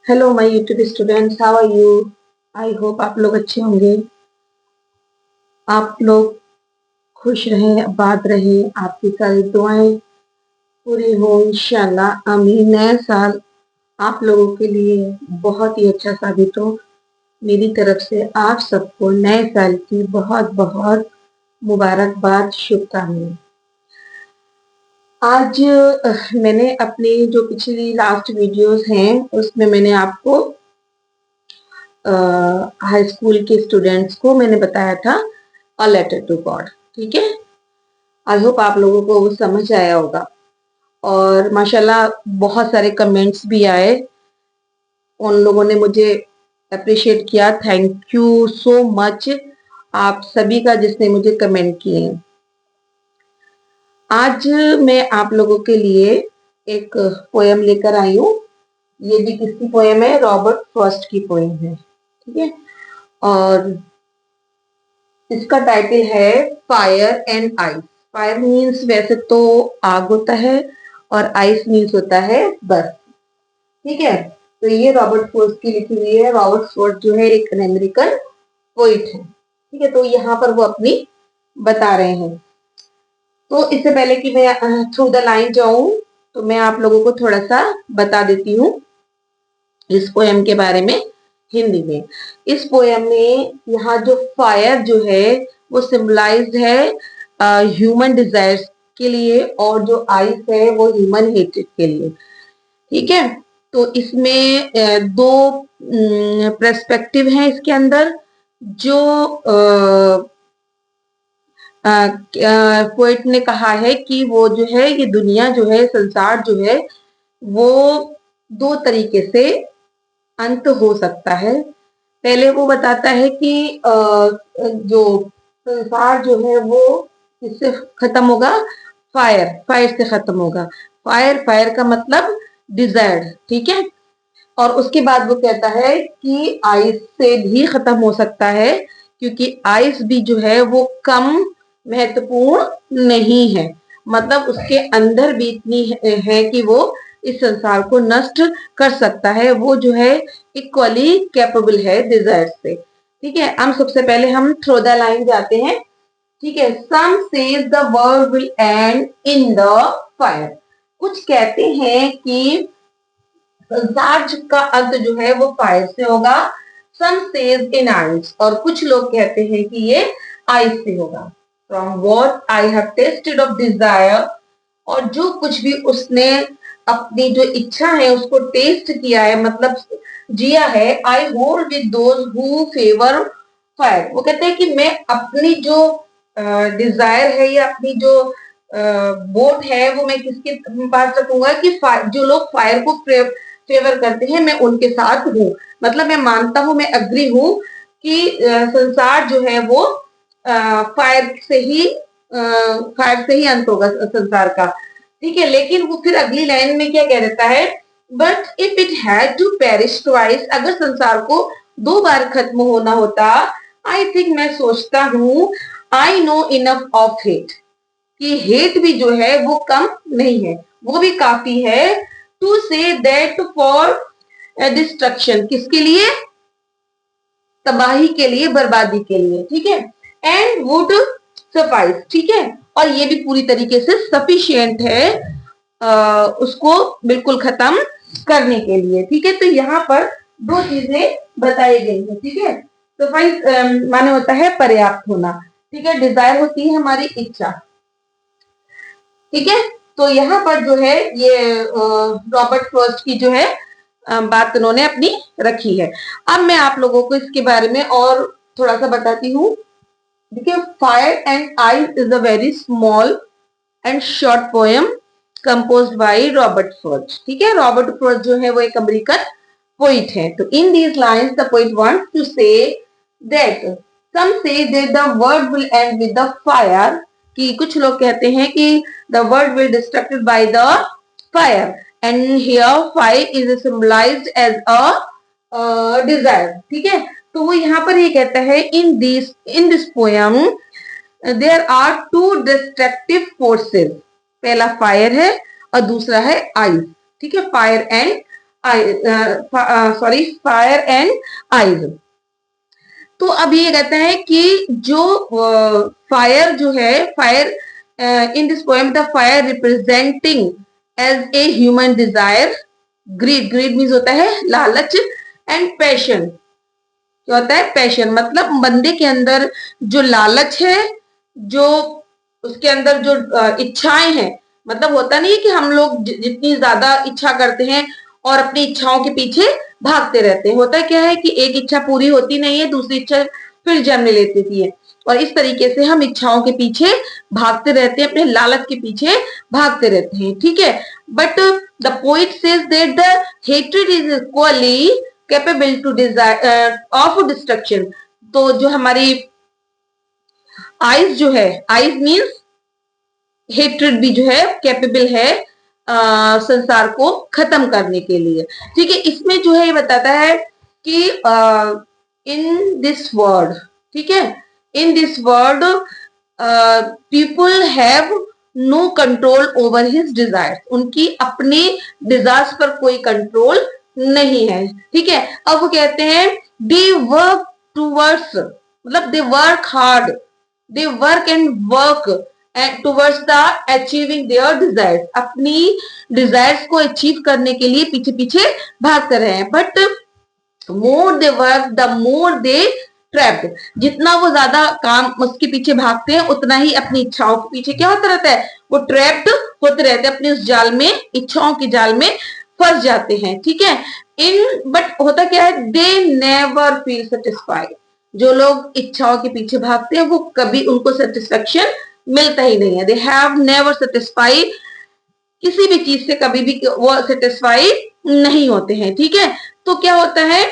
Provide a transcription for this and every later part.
Hello my YouTube students, how are you? I hope आप लोग अच्छे होंगे। आप लोग खुश रहें, आबाद रहें, आपकी सारी दुआएं पूरी हो इंशाल्लाह आमीन। नया साल आप लोगों के लिए बहुत ही अच्छा साबित हो। मेरी तरफ से आप सबको नए साल की बहुत बहुत मुबारकबाद, शुभकामनाएं। आज मैंने अपनी जो पिछली लास्ट वीडियोस हैं उसमें मैंने आपको हाई स्कूल के स्टूडेंट्स को मैंने बताया था अ लेटर टू गॉड। ठीक है, आई होप आप लोगों को वो समझ आया होगा। और माशाल्लाह बहुत सारे कमेंट्स भी आए, उन लोगों ने मुझे अप्रिशिएट किया। थैंक यू सो मच आप सभी का जिसने मुझे कमेंट किए। आज मैं आप लोगों के लिए एक पोयम लेकर आई हूँ। ये भी किसकी पोयम है? रॉबर्ट फ्रॉस्ट की पोयम है। ठीक है, और इसका टाइटल है fire and ice. Fire means वैसे तो आग होता है और आइस मीन्स होता है बर्फ। ठीक है, तो ये रॉबर्ट फ्रॉस्ट की लिखी हुई है। रॉबर्ट फ्रॉस्ट जो है एक अमेरिकन पोइट है। ठीक है, तो यहाँ पर वो अपनी बता रहे हैं। तो इससे पहले कि मैं थ्रू द लाइन जाऊं तो मैं आप लोगों को थोड़ा सा बता देती हूँ इस पोयम के बारे में हिंदी में। इस पोयम में यहाँ जो फायर जो है वो सिंबलाइज्ड है ह्यूमन डिजायर्स के लिए, और जो आइस है वो ह्यूमन हेट्रेड के लिए। ठीक है, तो इसमें दो पर्सपेक्टिव हैं इसके अंदर। जो पोइट ने कहा है कि वो जो है ये दुनिया जो है, संसार जो है वो दो तरीके से अंत हो सकता है। पहले वो बताता है कि जो संसार जो है वो किससे खत्म होगा? फायर, फायर से खत्म होगा। फायर, फायर का मतलब डिजायर्ड। ठीक है, और उसके बाद वो कहता है कि आइस से भी खत्म हो सकता है, क्योंकि आइस भी जो है वो कम महत्वपूर्ण नहीं है। मतलब उसके अंदर भी इतनी है कि वो इस संसार को नष्ट कर सकता है। वो जो है इक्वली कैपेबल है डिजायर से। ठीक है, हम सबसे पहले हम थ्रू द लाइन जाते हैं। ठीक है, some says the world will end in the fire. कुछ कहते हैं कि संसार का अंत जो है वो फायर से होगा। सम सेज इन आइस, और कुछ लोग कहते हैं कि ये आइस से होगा। From what I have tested of desire, और जो कुछ भी उसने अपनी जो इच्छा है उसको टेस्ट किया है, मतलब जिया है। I hold with those who favour fire. वो कहते हैं कि मैं अपनी जो डिजायर है या अपनी जो वोट है वो मैं किसके पास रखूंगा कि जो लोग फायर को फेवर करते हैं मैं उनके साथ हूँ। मतलब मैं मानता हूँ, मैं अग्री हूँ कि संसार जो है वो फायर से ही अंत होगा संसार का। ठीक है, लेकिन वो फिर अगली लाइन में क्या कह देता है? But if it had to perish twice, अगर संसार को दो बार खत्म होना होता, आई थिंक, मैं सोचता हूँ, आई नो इनफ ऑफ हेट, कि हेट भी जो है वो कम नहीं है, वो भी काफी है। To say that for destruction, किसके लिए? तबाही के लिए, बर्बादी के लिए। ठीक है, एंड वुड सफाइस। ठीक है, और ये भी पूरी तरीके से सफिशियंट है उसको बिल्कुल खत्म करने के लिए। ठीक है, तो यहाँ पर दो चीजें बताई गई है। ठीक है, सफाइस माने होता है पर्याप्त होना। ठीक है, डिजायर होती है हमारी इच्छा। ठीक है, तो यहाँ पर जो है ये रॉबर्ट फ्रॉस्ट की जो है बात उन्होंने अपनी रखी है। अब मैं आप लोगों को इसके बारे में और थोड़ा सा बताती हूँ। देखिए, fire and ice is a very small and short poem composed by Robert Frost. ठीक है, रॉबर्ट फ्रॉस्ट जो है वो एक अमेरिकन पोइट है। तो in these lines the poet wants to say that some say that the world will end with the fire, कि कुछ लोग कहते हैं कि the world will destructed by the fire, and here fire is symbolized as a desire. ठीक है, तो वो यहाँ पर ये कहता है in this poem there are two destructive forces. पहला फायर है और दूसरा है आइस। ठीक है, fire and sorry fire and eyes. तो अब ये कहता है कि जो फायर जो है, fire in this poem the fire representing as a human desire, greed, greed means होता है लालच, एंड पैशन, क्या होता है पैशन, मतलब बंदे के अंदर जो लालच है, जो उसके अंदर जो इच्छाएं हैं, मतलब होता नहीं है कि हम लोग जितनी ज्यादा इच्छा करते हैं और अपनी इच्छाओं के पीछे भागते रहते हैं, होता क्या है कि एक इच्छा पूरी होती नहीं है, दूसरी इच्छा फिर जन्म लेती है, और इस तरीके से हम इच्छाओं के पीछे भागते रहते हैं, अपने लालच के पीछे भागते रहते हैं, ठीक है। But the poet says that the hatred is equally capable to desire of destruction. तो जो हमारी आइज जो है, आइज मीन्स हेट्रेड भी जो है कैपेबल है संसार को खत्म करने के लिए, ठीक है। इसमें जो है ये बताता है कि इन दिस वर्ल्ड, ठीक है, in this world people have no control over his desire, उनकी अपनी डिजायर्स पर कोई कंट्रोल नहीं है, ठीक है। अब वो कहते हैं दे वर्क टूवर्ड्स, मतलब they work hard, they work and work towards the achieving their desires, अपनी डिजायर्स को अचीव करने के लिए पीछे पीछे भागते रहे हैं। But more they work the more they trapped, जितना वो ज्यादा काम उसके पीछे भागते हैं उतना ही अपनी इच्छाओं के पीछे क्या होता रहता है, वो ट्रैप्ड होते रहते हैं, अपने उस जाल में, इच्छाओं के जाल में फंस जाते हैं, ठीक है। इन बट होता क्या है, दे नेवर फील सेटिस्फाइड, जो लोग इच्छाओं के पीछे भागते हैं वो कभी उनको सेटिस्फेक्शन मिलता ही नहीं है, दे हैव नेवर सेटिस्फाइड, किसी भी चीज से कभी भी वो सेटिस्फाई नहीं होते हैं, ठीक है। तो क्या होता है,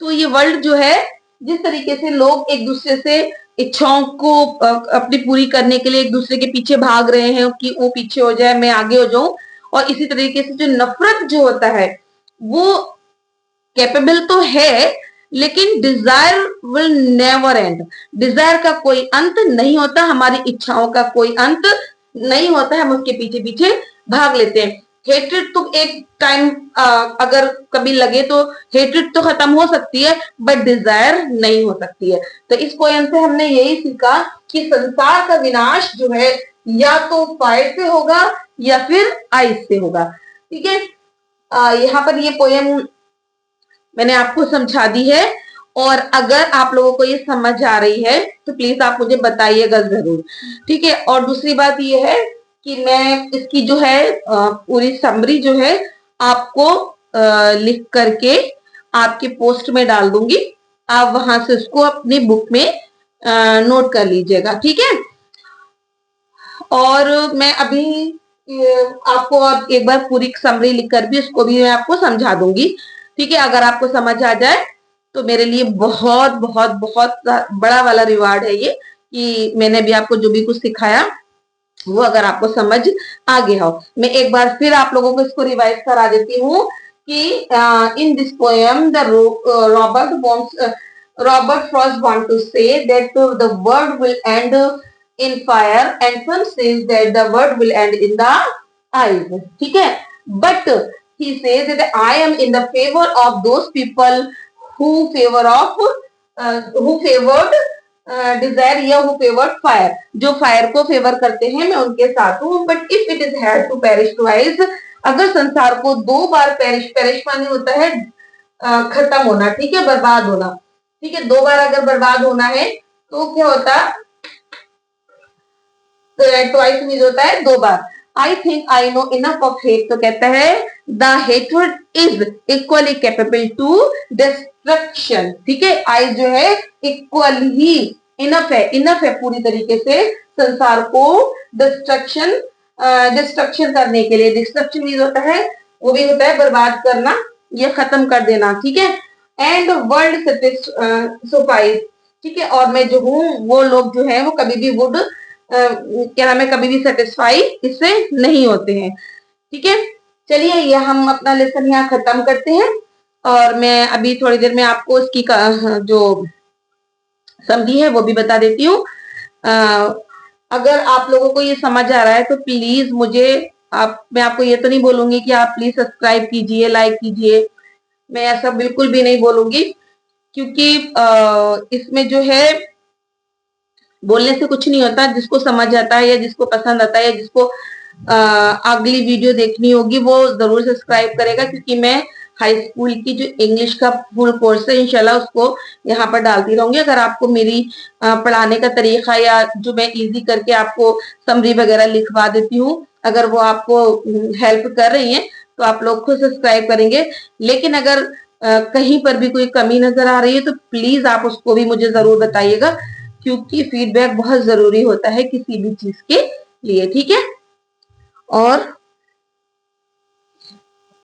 तो ये वर्ल्ड जो है, जिस तरीके से लोग एक दूसरे से इच्छाओं को अपनी पूरी करने के लिए एक दूसरे के पीछे भाग रहे हैं कि वो पीछे हो जाए मैं आगे हो जाऊं, और इसी तरीके से जो नफरत जो होता है वो कैपेबल तो है, लेकिन desire will never end, desire का कोई अंत नहीं होता, हमारी इच्छाओं का कोई अंत नहीं होता है, हम उसके पीछे पीछे भाग लेते हैं। हेट्रेड तो एक टाइम अगर कभी लगे तो हेट्रेड तो खत्म हो सकती है, बट डिजायर नहीं हो सकती है। तो इस पोएम से हमने यही सीखा कि संसार का विनाश जो है या तो फायर से होगा या फिर आइस से होगा, ठीक है। यहाँ पर ये पोएम मैंने आपको समझा दी है, और अगर आप लोगों को ये समझ आ रही है तो प्लीज आप मुझे बताइएगा जरूर, ठीक है। और दूसरी बात ये है कि मैं इसकी जो है पूरी समरी जो है आपको लिख करके आपके पोस्ट में डाल दूंगी, आप वहां से उसको अपनी बुक में नोट कर लीजिएगा, ठीक है। और मैं अभी आपको अब एक बार पूरी समरी लिखकर भी उसको भी मैं आपको समझा दूंगी, ठीक है। अगर आपको समझ आ जाए तो मेरे लिए बहुत बहुत बहुत बड़ा वाला रिवार्ड है ये, कि मैंने भी आपको जो भी कुछ सिखाया वो अगर आपको समझ आ गया हो। मैं एक बार फिर आप लोगों को इसको रिवाइज करा देती हूँ कि in this poem the Robert Frost want to say that the world will end in fire and some says that the world will end in the eyes, ठीक है। But he says that I am in the favor of those people who favored desire या who favored fire, जो fire को favour करते हैं मैं उनके साथ हूँ। But if it is had to perish twice, अगर संसार को दो बार पेरिश माने होता है खत्म होना, ठीक है, बर्बाद होना, ठीक है, दो बार अगर बर्बाद होना है तो क्या होता, ट्वाइस मीन्स होता है दो बार। I think I know enough of hate, तो कहता है the hatred is equally capable to destruction, ठीक है। आई जो है इक्वल ही इनफ है पूरी तरीके से संसार को डिस्ट्रक्शन करने के लिए। डिस्ट्रक्शन मीन्स होता है, वो भी होता है बर्बाद करना या खत्म कर देना, ठीक है। एंड वर्ल्ड सेटिस्फाइज, ठीक है, और मैं जो हूँ वो लोग जो है वो कभी भी वुड क्या नाम है, कभी भी सेटिस्फाई इससे नहीं होते हैं, ठीक है। चलिए ये हम अपना लेसन यहाँ खत्म करते हैं, और मैं अभी थोड़ी देर में आपको इसकी जो समझी है वो भी बता देती हूँ। अगर आप लोगों को ये समझ आ रहा है तो प्लीज मुझे मैं आपको ये तो नहीं बोलूंगी कि आप प्लीज सब्सक्राइब कीजिए, लाइक कीजिए, मैं ऐसा बिल्कुल भी नहीं बोलूंगी, क्योंकि इसमें जो है बोलने से कुछ नहीं होता। जिसको समझ आता है या जिसको पसंद आता है या जिसको अगली वीडियो देखनी होगी वो जरूर सब्सक्राइब करेगा, क्योंकि मैं हाई स्कूल की जो इंग्लिश का फुल कोर्स है इंशाल्लाह उसको यहाँ पर डालती रहूंगी। अगर आपको मेरी पढ़ाने का तरीका या जो मैं इजी करके आपको समरी वगैरह लिखवा देती हूँ, अगर वो आपको हेल्प कर रही है तो आप लोग खुद सब्सक्राइब करेंगे। लेकिन अगर कहीं पर भी कोई कमी नजर आ रही है तो प्लीज आप उसको भी मुझे जरूर बताइएगा, क्योंकि फीडबैक बहुत जरूरी होता है किसी भी चीज के लिए, ठीक है। और